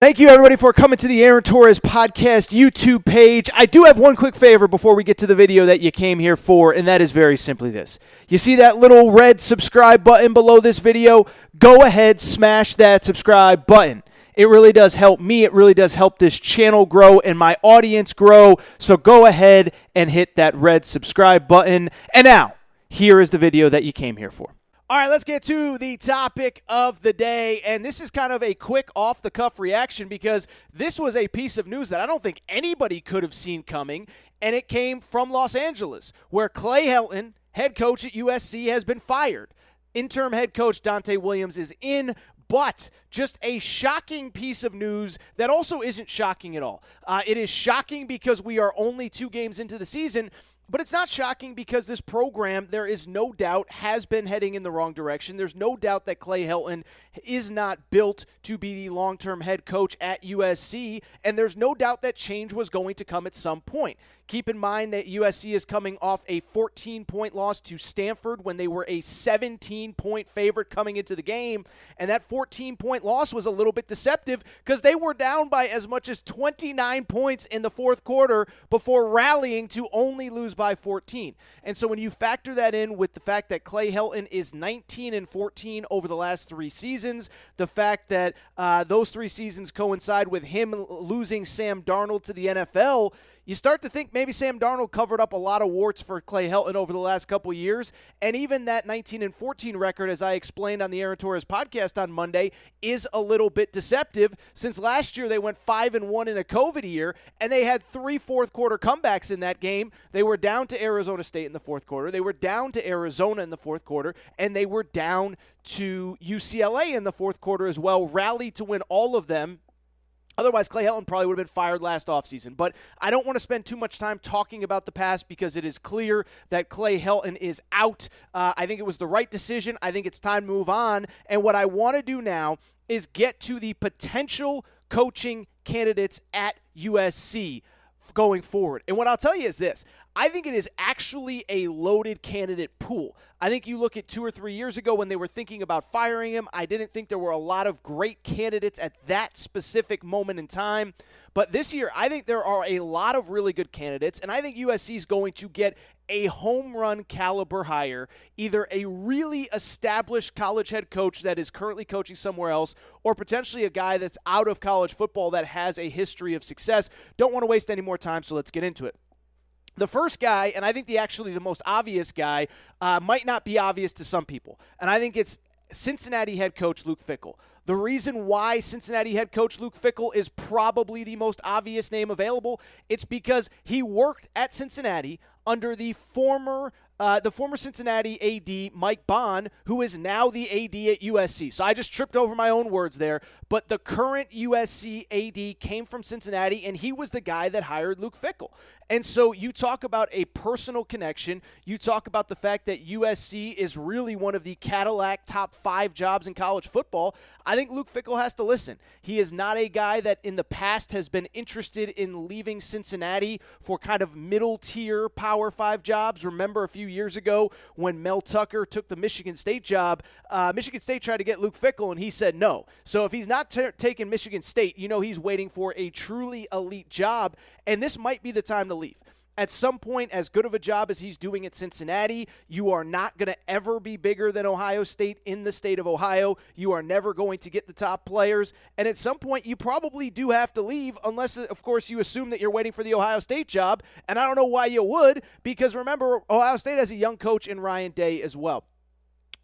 Thank you, everybody, for coming to the Aaron Torres Podcast YouTube page. I do have one quick favor before we get to the video that you came here for, and that is very simply this. You see that little red subscribe button below this video? Go ahead, smash that subscribe button. It really does help me. It really does help this channel grow and my audience grow. So go ahead and hit that red subscribe button. And now, here is the video that you came here for. All right, let's get to the topic of the day, and this is kind of a quick off-the-cuff reaction because this was a piece of news that I don't think anybody could have seen coming, and it came from Los Angeles, where Clay Helton, head coach at USC, has been fired. Interim head coach Donte Williams is in, but just a shocking piece of news that also isn't shocking at all. It is shocking because we are only 2 games into the season, but it's not shocking because this program, there is no doubt, has been heading in the wrong direction. There's no doubt that Clay Helton is not built to be the long-term head coach at USC, and there's no doubt that change was going to come at some point. Keep in mind that USC is coming off a 14-point loss to Stanford when they were a 17-point favorite coming into the game, and that 14-point loss was a little bit deceptive because they were down by as much as 29 points in the fourth quarter before rallying to only lose by 14. And so when you factor that in with the fact that Clay Helton is 19-14 over the last 3 seasons, the fact that those 3 seasons coincide with him losing Sam Darnold to the NFL, you start to think maybe Sam Darnold covered up a lot of warts for Clay Helton over the last couple years, and even that 19-14 record, as I explained on the Aaron Torres podcast on Monday, is a little bit deceptive since last year they went 5-1 in a COVID year, and they had 3 fourth-quarter comebacks in that game. They were down to Arizona State in the fourth quarter, they were down to Arizona in the fourth quarter, and they were down to UCLA in the fourth quarter as well, rallied to win all of them. Otherwise, Clay Helton probably would have been fired last offseason. But I don't want to spend too much time talking about the past because it is clear that Clay Helton is out. I think it was the right decision. I think it's time to move on. And what I want to do now is get to the potential coaching candidates at USC going forward. And what I'll tell you is this. I think it is actually a loaded candidate pool. I think you look at 2 or 3 years ago when they were thinking about firing him, I didn't think there were a lot of great candidates at that specific moment in time. But this year, I think there are a lot of really good candidates, and I think USC is going to get a home run caliber hire, either a really established college head coach that is currently coaching somewhere else, or potentially a guy that's out of college football that has a history of success. Don't want to waste any more time, so let's get into it. The first guy, and I think the most obvious guy, might not be obvious to some people, and I think it's Cincinnati head coach Luke Fickell. The reason why Cincinnati head coach Luke Fickell is probably the most obvious name available, it's because he worked at Cincinnati under the former Cincinnati AD, Mike Bohn, who is now the AD at USC. So I just tripped over my own words there. But the current USC AD came from Cincinnati, and he was the guy that hired Luke Fickell. And so you talk about a personal connection. You talk about the fact that USC is really one of the Cadillac top 5 jobs in college football. I think Luke Fickell has to listen. He is not a guy that in the past has been interested in leaving Cincinnati for kind of middle-tier Power 5 jobs. Remember a few years ago when Mel Tucker took the Michigan State job, Michigan State tried to get Luke Fickell, and he said no. So if he's not taking Michigan State, you know he's waiting for a truly elite job, and this might be the time to leave. At some point, as good of a job as he's doing at Cincinnati, you are not going to ever be bigger than Ohio State in the state of Ohio. You are never going to get the top players. And at some point, you probably do have to leave unless, of course, you assume that you're waiting for the Ohio State job. And I don't know why you would, because remember, Ohio State has a young coach in Ryan Day as well.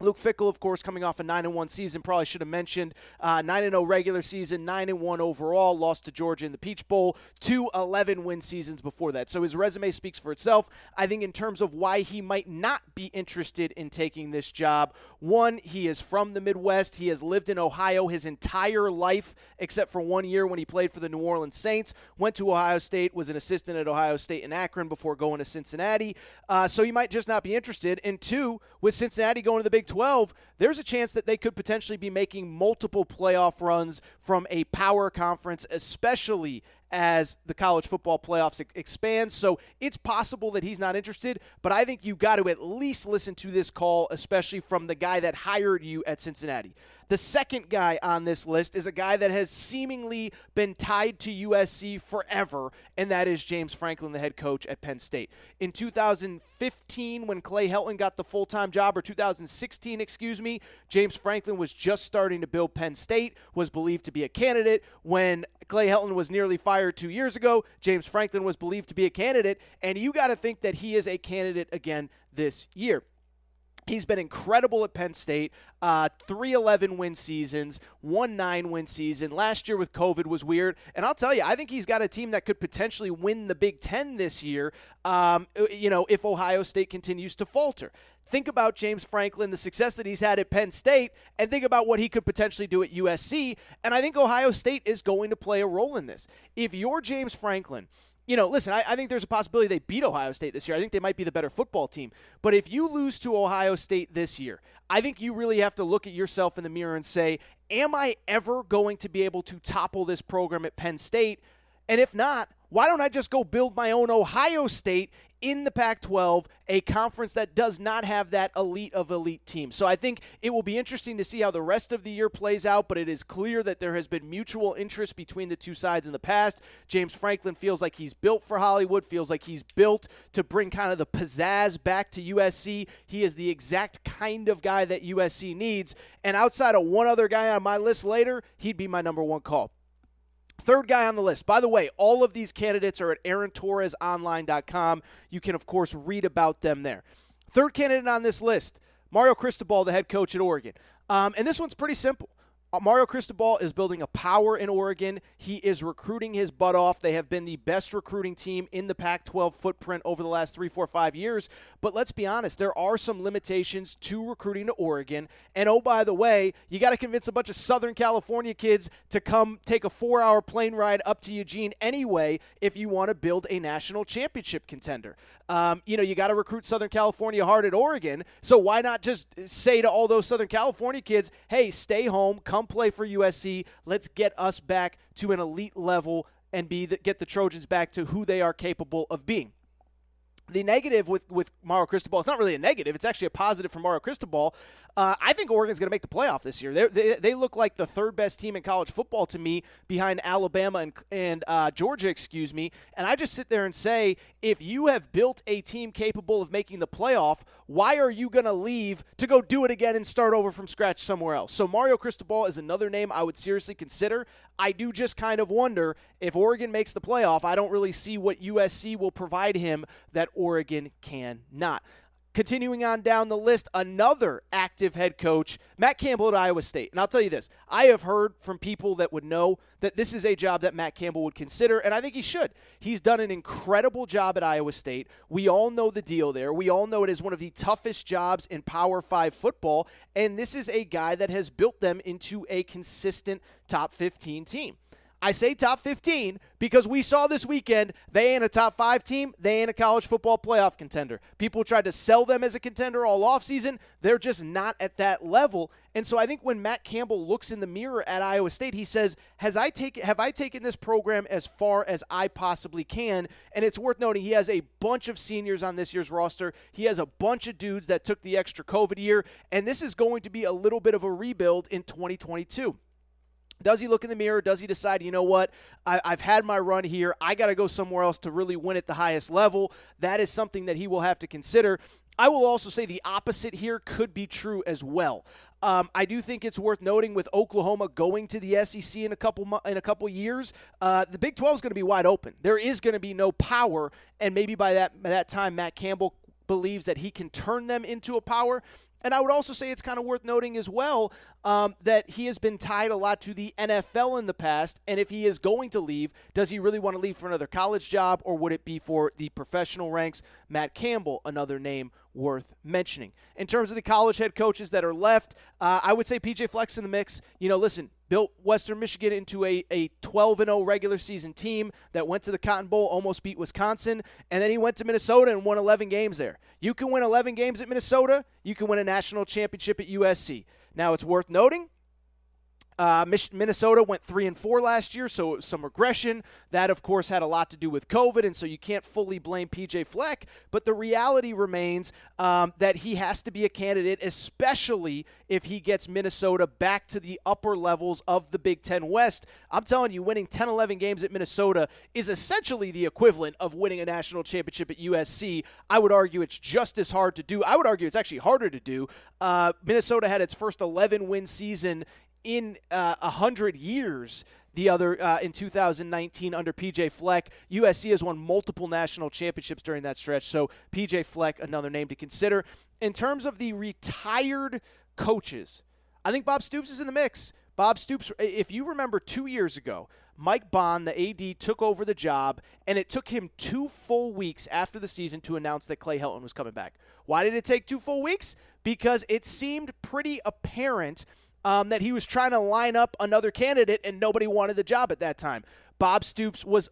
Luke Fickell, of course, coming off a 9-1 season, probably should have mentioned 9-0 regular season, 9-1 overall, lost to Georgia in the Peach Bowl, 2 11-win seasons before that. So his resume speaks for itself. I think in terms of why he might not be interested in taking this job, one, he is from the Midwest. He has lived in Ohio his entire life, except for 1 year when he played for the New Orleans Saints, went to Ohio State, was an assistant at Ohio State in Akron before going to Cincinnati. So he might just not be interested. And two, with Cincinnati going to the Big 12, there's a chance that they could potentially be making multiple playoff runs from a power conference, especially as the college football playoffs expand. So it's possible that he's not interested, but I think you got to at least listen to this call, especially from the guy that hired you at Cincinnati. The second guy on this list is a guy that has seemingly been tied to USC forever, and that is James Franklin, the head coach at Penn State. In 2015, when Clay Helton got the full-time job, or 2016, James Franklin was just starting to build Penn State, was believed to be a candidate. When Clay Helton was nearly fired 2 years ago, James Franklin was believed to be a candidate, and you got to think that he is a candidate again this year. He's been incredible at Penn State, 3-11 win seasons, 1-9 win season. Last year with COVID was weird. And I'll tell you, I think he's got a team that could potentially win the Big Ten this year, if Ohio State continues to falter. Think about James Franklin, the success that he's had at Penn State, and think about what he could potentially do at USC. And I think Ohio State is going to play a role in this. If you're James Franklin, listen, I think there's a possibility they beat Ohio State this year. I think they might be the better football team. But if you lose to Ohio State this year, I think you really have to look at yourself in the mirror and say, am I ever going to be able to topple this program at Penn State? And if not, why don't I just go build my own Ohio State in the Pac-12, a conference that does not have that elite of elite teams? So I think it will be interesting to see how the rest of the year plays out, but it is clear that there has been mutual interest between the two sides in the past. James Franklin feels like he's built for Hollywood, feels like he's built to bring kind of the pizzazz back to USC. He is the exact kind of guy that USC needs. And outside of one other guy on my list later, he'd be my number one call. Third guy on the list. By the way, all of these candidates are at AaronTorresOnline.com. You can, of course, read about them there. Third candidate on this list, Mario Cristobal, the head coach at Oregon. And this one's pretty simple. Mario Cristobal is building a power in Oregon. He is recruiting his butt off. They have been the best recruiting team in the Pac-12 footprint over the last 3, 4, 5 years. But let's be honest, there are some limitations to recruiting to Oregon. And oh, by the way, you got to convince a bunch of Southern California kids to come take a 4-hour plane ride up to Eugene anyway if you want to build a national championship contender. You got to recruit Southern California hard at Oregon. So why not just say to all those Southern California kids, hey, stay home, come play for USC. Let's get us back to an elite level and get the Trojans back to who they are capable of being. The negative with Mario Cristobal, it's not really a negative. It's actually a positive for Mario Cristobal. I think Oregon's going to make the playoff this year. They look like the third best team in college football to me, behind Alabama and Georgia, And I just sit there and say, if you have built a team capable of making the playoff, why are you going to leave to go do it again and start over from scratch somewhere else? So Mario Cristobal is another name I would seriously consider. I do just kind of wonder, if Oregon makes the playoff, I don't really see what USC will provide him that Oregon cannot. Continuing on down the list, another active head coach, Matt Campbell at Iowa State. And I'll tell you this, I have heard from people that would know that this is a job that Matt Campbell would consider, and I think he should. He's done an incredible job at Iowa State. We all know the deal there. We all know it is one of the toughest jobs in Power 5 football, and this is a guy that has built them into a consistent top 15 team. I say top 15 because we saw this weekend they ain't a top 5 team. They ain't a college football playoff contender. People tried to sell them as a contender all offseason. They're just not at that level. And so I think when Matt Campbell looks in the mirror at Iowa State, he says, have I taken this program as far as I possibly can? And it's worth noting he has a bunch of seniors on this year's roster. He has a bunch of dudes that took the extra COVID year. And this is going to be a little bit of a rebuild in 2022. Does he look in the mirror? Does he decide, you know what, I've had my run here. I got to go somewhere else to really win at the highest level? That is something that he will have to consider. I will also say the opposite here could be true as well. I do think it's worth noting with Oklahoma going to the SEC in a couple years, the Big 12 is going to be wide open. There is going to be no power, and maybe by that time Matt Campbell believes that he can turn them into a power. And I would also say it's kind of worth noting as well that he has been tied a lot to the NFL in the past. And if he is going to leave, does he really want to leave for another college job, or would it be for the professional ranks? Matt Campbell, another name worth mentioning. In terms of the college head coaches that are left, I would say PJ Fleck's in the mix. Listen, built Western Michigan into a 12-0 regular season team that went to the Cotton Bowl, almost beat Wisconsin, and then he went to Minnesota and won 11 games there. You can win 11 games at Minnesota. You can win a national championship at USC. Now, it's worth noting, Minnesota went 3-4 last year, so it was some regression. That, of course, had a lot to do with COVID, and so you can't fully blame PJ Fleck. But the reality remains that he has to be a candidate, especially if he gets Minnesota back to the upper levels of the Big Ten West. I'm telling you, winning 10, 11 games at Minnesota is essentially the equivalent of winning a national championship at USC. I would argue it's just as hard to do. I would argue it's actually harder to do. Minnesota had its first 11-win season in 100 years in 2019 under PJ Fleck. USC has won multiple national championships during that stretch, so PJ Fleck, another name to consider. In terms of the retired coaches, I think Bob Stoops is in the mix. Bob Stoops, if you remember 2 years ago, Mike Bond, the AD, took over the job, and it took him 2 full weeks after the season to announce that Clay Helton was coming back. Why did it take 2 full weeks? Because it seemed pretty apparent that he was trying to line up another candidate, and nobody wanted the job at that time. Bob Stoops was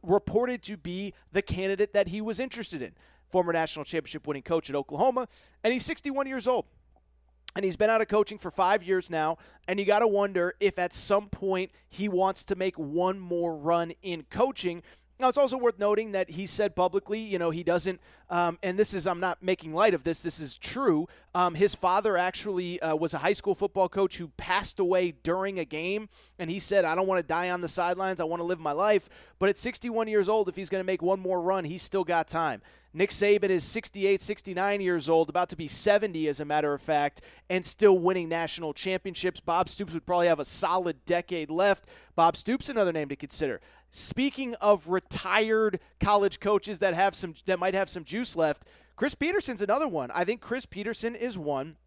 reported to be the candidate that he was interested in, former national championship winning coach at Oklahoma, and he's 61 years old. And he's been out of coaching for 5 years now, and you got to wonder if at some point he wants to make one more run in coaching. Now, it's also worth noting that he said publicly, he doesn't, and I'm not making light of this is true. His father actually was a high school football coach who passed away during a game, and he said, I don't want to die on the sidelines, I want to live my life. But at 61 years old, if he's going to make one more run, he's still got time. Nick Saban is 68, 69 years old, about to be 70 as a matter of fact, and still winning national championships. Bob Stoops would probably have a solid decade left. Bob Stoops, another name to consider. Speaking of retired college coaches that might have some juice left, Chris Peterson's another one. I think Chris Peterson is one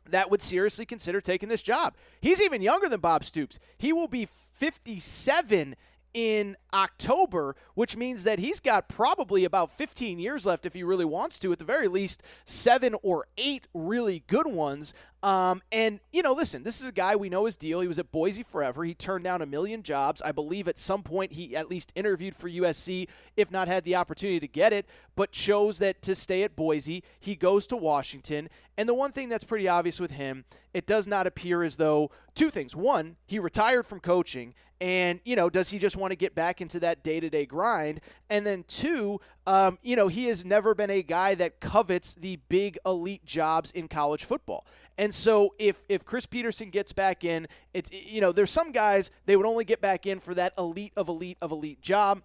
that would seriously consider taking this job. He's even younger than Bob Stoops. He will be 57 in October, which means that he's got probably about 15 years left if he really wants to, at the very least 7 or 8 really good ones. And, listen, this is a guy, we know his deal. He was at Boise forever. He turned down 1 million jobs. I believe at some point he at least interviewed for USC, if not had the opportunity to get it, but chose that to stay at Boise. He goes to Washington. And the one thing that's pretty obvious with him, it does not appear as though 2 things. One, he retired from coaching, and, does he just want to get back into that day-to-day grind? And then 2, he has never been a guy that covets the big elite jobs in college football. And so if Chris Peterson gets back in, there's some guys, they would only get back in for that elite of elite job.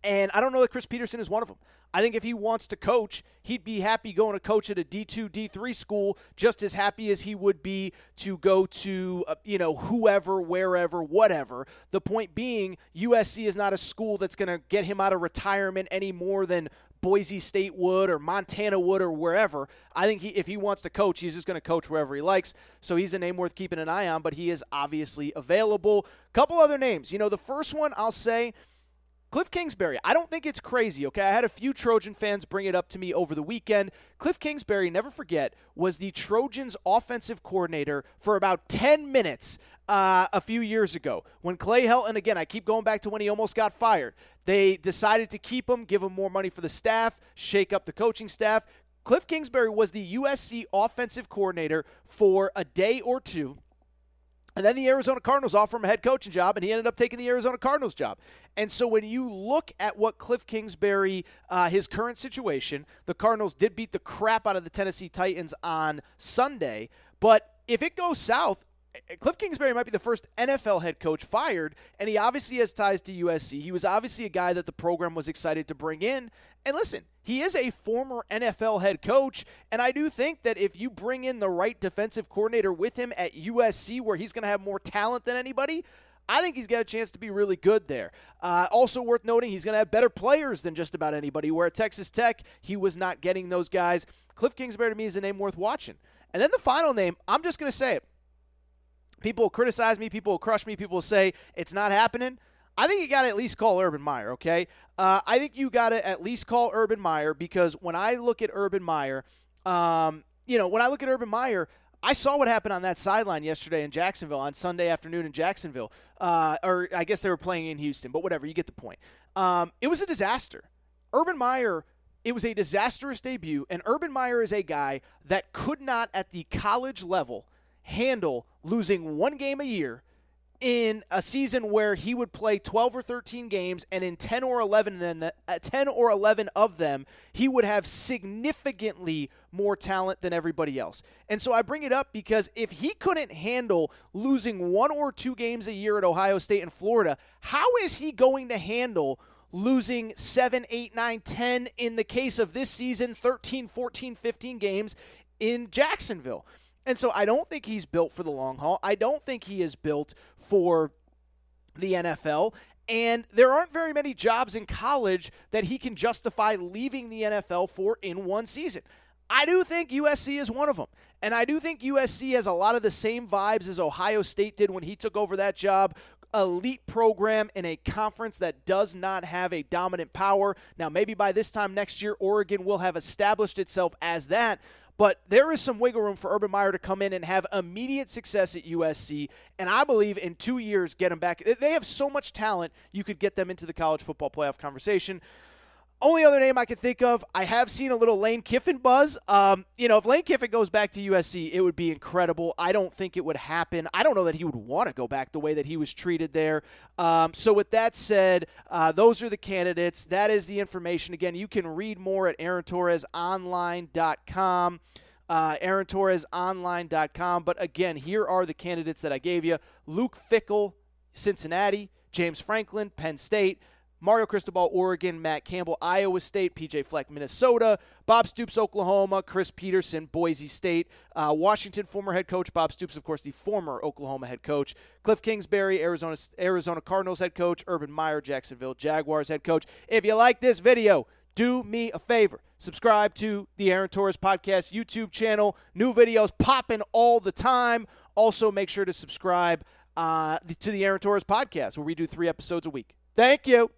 And I don't know that Chris Peterson is one of them. I think if he wants to coach, he'd be happy going to coach at a D2, D3 school, just as happy as he would be to go to, whoever, wherever, whatever. The point being, USC is not a school that's going to get him out of retirement any more than Boise State would or Montana would or wherever. I think if he wants to coach, he's just going to coach wherever he likes. So he's a name worth keeping an eye on, but he is obviously available. Couple other names. The first one I'll say, Cliff Kingsbury. I don't think it's crazy, okay? I had a few Trojan fans bring it up to me over the weekend. Cliff Kingsbury, never forget, was the Trojans' offensive coordinator for about 10 minutes a few years ago. When Clay Helton, again, I keep going back to when he almost got fired, they decided to keep him, give him more money for the staff, shake up the coaching staff. Cliff Kingsbury was the USC offensive coordinator for a day or two. And then the Arizona Cardinals offered him a head coaching job, and he ended up taking the Arizona Cardinals job. And so when you look at what Cliff Kingsbury, his current situation, the Cardinals did beat the crap out of the Tennessee Titans on Sunday. But if it goes south, Cliff Kingsbury might be the first NFL head coach fired, and he obviously has ties to USC. He was obviously a guy that the program was excited to bring in. And listen, he is a former NFL head coach, and I do think that if you bring in the right defensive coordinator with him at USC, where he's going to have more talent than anybody, I think he's got a chance to be really good there. Also worth noting, he's going to have better players than just about anybody, where at Texas Tech, he was not getting those guys. Cliff Kingsbury, to me, is a name worth watching. And then the final name, I'm just going to say it. People will criticize me. People will crush me. People will say it's not happening. I think you got to at least call Urban Meyer, okay? I think you got to at least call Urban Meyer, because when I look at Urban Meyer, I saw what happened on that sideline yesterday in Jacksonville, on Sunday afternoon in Jacksonville. Or I guess they were playing in Houston, but whatever, you get the point. It was a disaster. Urban Meyer, it was a disastrous debut, and Urban Meyer is a guy that could not, at the college level, handle losing one game a year in a season where he would play 12 or 13 games, and in 10 or 11 of them, he would have significantly more talent than everybody else. And so I bring it up because if he couldn't handle losing 1 or 2 games a year at Ohio State and Florida, how is he going to handle losing 7, 8, 9, 10, in the case of this season, 13, 14, 15 games in Jacksonville? And so I don't think he's built for the long haul. I don't think he is built for the NFL. And there aren't very many jobs in college that he can justify leaving the NFL for in one season. I do think USC is one of them. And I do think USC has a lot of the same vibes as Ohio State did when he took over that job. Elite program in a conference that does not have a dominant power. Now, maybe by this time next year, Oregon will have established itself as that. But there is some wiggle room for Urban Meyer to come in and have immediate success at USC, and I believe in 2 years get them back. They have so much talent, you could get them into the college football playoff conversation. Only other name I can think of, I have seen a little Lane Kiffin buzz. If Lane Kiffin goes back to USC, it would be incredible. I don't think it would happen. I don't know that he would want to go back the way that he was treated there. So with that said, those are the candidates. That is the information. Again, you can read more at AaronTorresOnline.com. AaronTorresOnline.com. But again, here are the candidates that I gave you. Luke Fickell, Cincinnati. James Franklin, Penn State. Mario Cristobal, Oregon. Matt Campbell, Iowa State. PJ Fleck, Minnesota. Bob Stoops, Oklahoma. Chris Peterson, Boise State. Washington, former head coach. Bob Stoops, of course, the former Oklahoma head coach. Cliff Kingsbury, Arizona Cardinals head coach. Urban Meyer, Jacksonville Jaguars head coach. If you like this video, do me a favor. Subscribe to the Aaron Torres Podcast YouTube channel. New videos popping all the time. Also, make sure to subscribe to the Aaron Torres Podcast, where we do 3 episodes a week. Thank you.